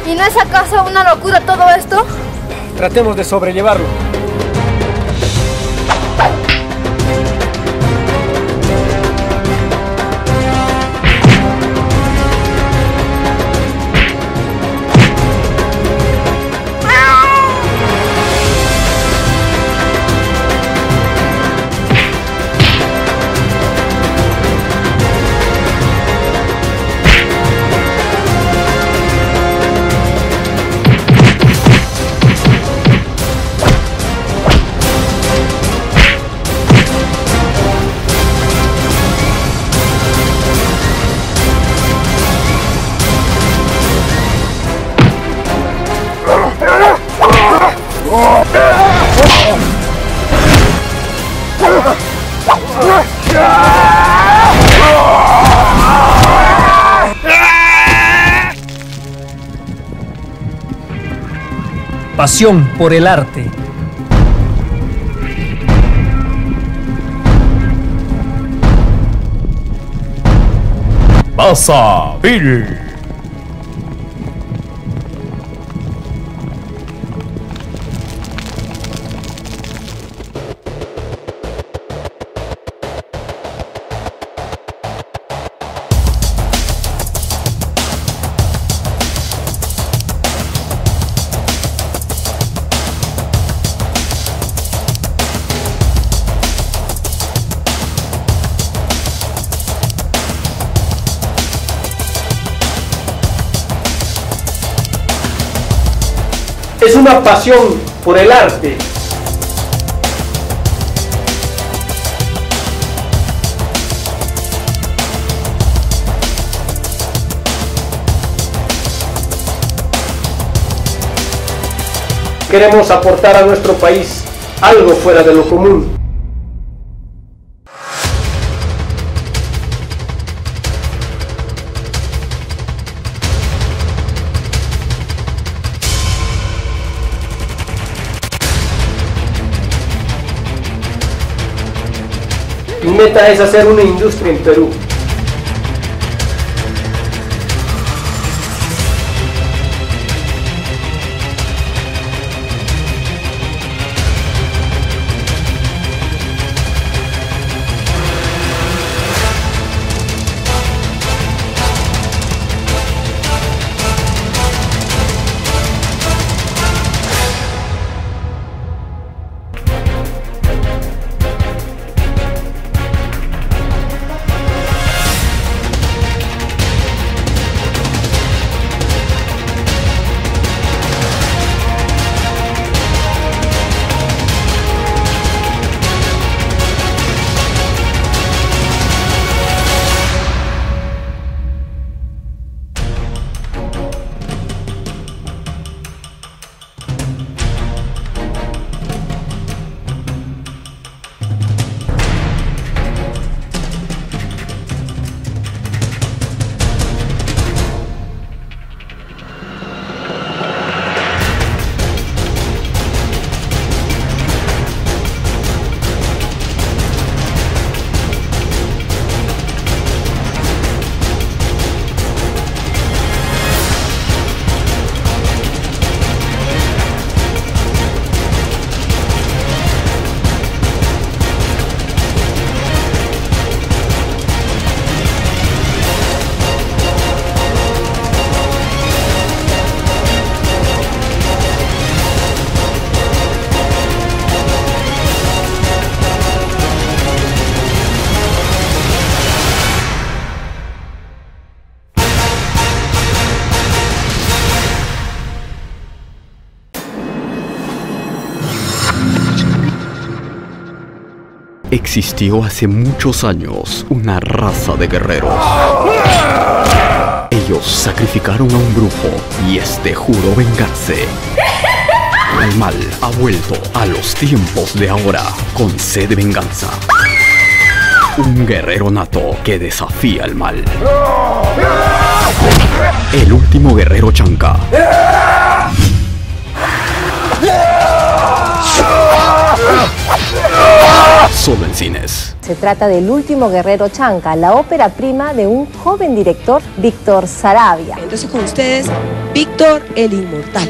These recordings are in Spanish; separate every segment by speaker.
Speaker 1: ¿Y no es acaso una locura todo esto?
Speaker 2: Tratemos de sobrellevarlo.
Speaker 3: Pasión por el arte.
Speaker 4: Pasa, Bill.
Speaker 2: Es una pasión por el arte. Queremos aportar a nuestro país algo fuera de lo común. Mi meta es hacer una industria en Perú.
Speaker 5: Existió hace muchos años una raza de guerreros. Ellos sacrificaron a un brujo y este juró vengarse. El mal ha vuelto a los tiempos de ahora con sed de venganza. Un guerrero nato que desafía al mal. El último guerrero Chanca. Solo en cines.
Speaker 4: Se trata del último guerrero Chanca, la ópera prima de un joven director, Víctor Saravia.
Speaker 6: Entonces con ustedes, Víctor el Inmortal.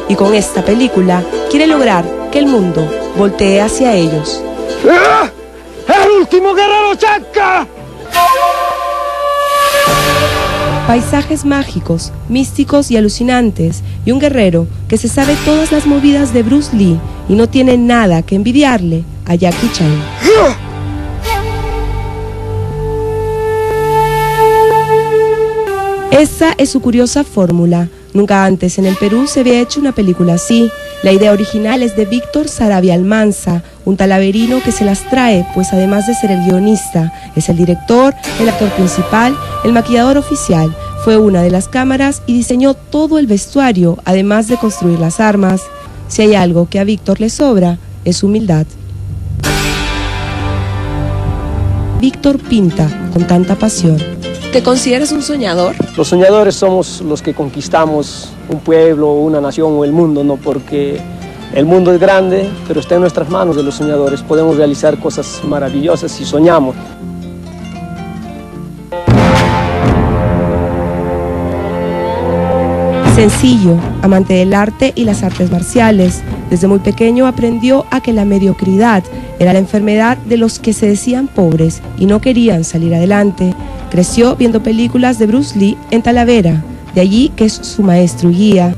Speaker 6: Y con esta película quiere lograr que el mundo voltee hacia ellos.
Speaker 2: ¡El último guerrero Chanca!
Speaker 6: Paisajes mágicos, místicos y alucinantes, y un guerrero que se sabe todas las movidas de Bruce Lee y no tiene nada que envidiarle a Jackie Chan. Esa es su curiosa fórmula. Nunca antes en el Perú se había hecho una película así. La idea original es de Víctor Saravia Almanza, un talaverino que se las trae, pues además de ser el guionista, es el director, el actor principal, el maquillador oficial, fue una de las cámaras y diseñó todo el vestuario, además de construir las armas. Si hay algo que a Víctor le sobra, es humildad. Víctor pinta con tanta pasión. ¿Te consideras un soñador?
Speaker 2: Los soñadores somos los que conquistamos un pueblo, una nación o el mundo, ¿no? Porque el mundo es grande, pero está en nuestras manos de los soñadores. Podemos realizar cosas maravillosas si soñamos.
Speaker 6: Sencillo, amante del arte y las artes marciales. Desde muy pequeño aprendió a que la mediocridad era la enfermedad de los que se decían pobres y no querían salir adelante. Creció viendo películas de Bruce Lee en Talavera, de allí que es su maestro y guía.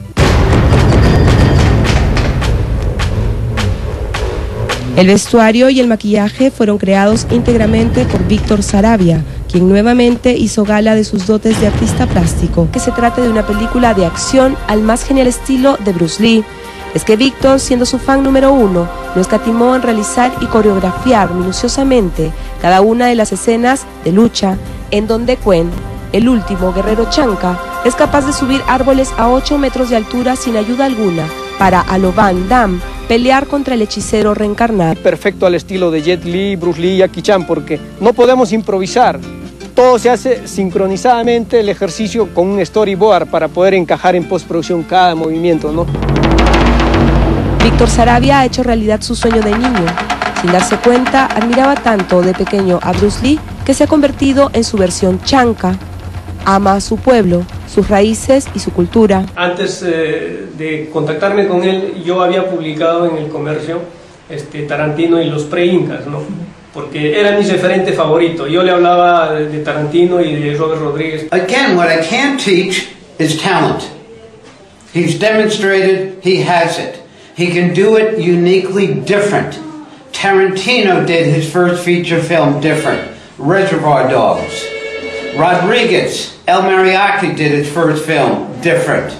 Speaker 6: El vestuario y el maquillaje fueron creados íntegramente por Víctor Saravia, quien nuevamente hizo gala de sus dotes de artista plástico. Que se trate de una película de acción al más genial estilo de Bruce Lee. Es que Víctor, siendo su fan número uno, no escatimó en realizar y coreografiar minuciosamente cada una de las escenas de lucha, en donde Quen, el último guerrero Chanca, es capaz de subir árboles a 8 metros de altura sin ayuda alguna, para a lo Van Damme pelear contra el hechicero reencarnado.
Speaker 2: Perfecto al estilo de Jet Li, Bruce Lee y Jackie Chan, porque no podemos improvisar. Todo se hace sincronizadamente, el ejercicio con un storyboard para poder encajar en postproducción cada movimiento, ¿no?
Speaker 6: Víctor Saravia ha hecho realidad su sueño de niño. Sin darse cuenta, admiraba tanto de pequeño a Bruce Lee que se ha convertido en su versión Chanca. Ama a su pueblo, sus raíces y su cultura.
Speaker 2: Antes de contactarme con él, yo había publicado en El Comercio Tarantino y los pre-incas, ¿no? Porque era mi referente favorito. Yo le hablaba de Tarantino y de Robert Rodríguez.
Speaker 7: Again, what I can't teach is talent. He's demonstrated he has it. He can do it uniquely different. Tarantino did his first feature film different, Reservoir Dogs. Rodriguez, El Mariachi did his first film different.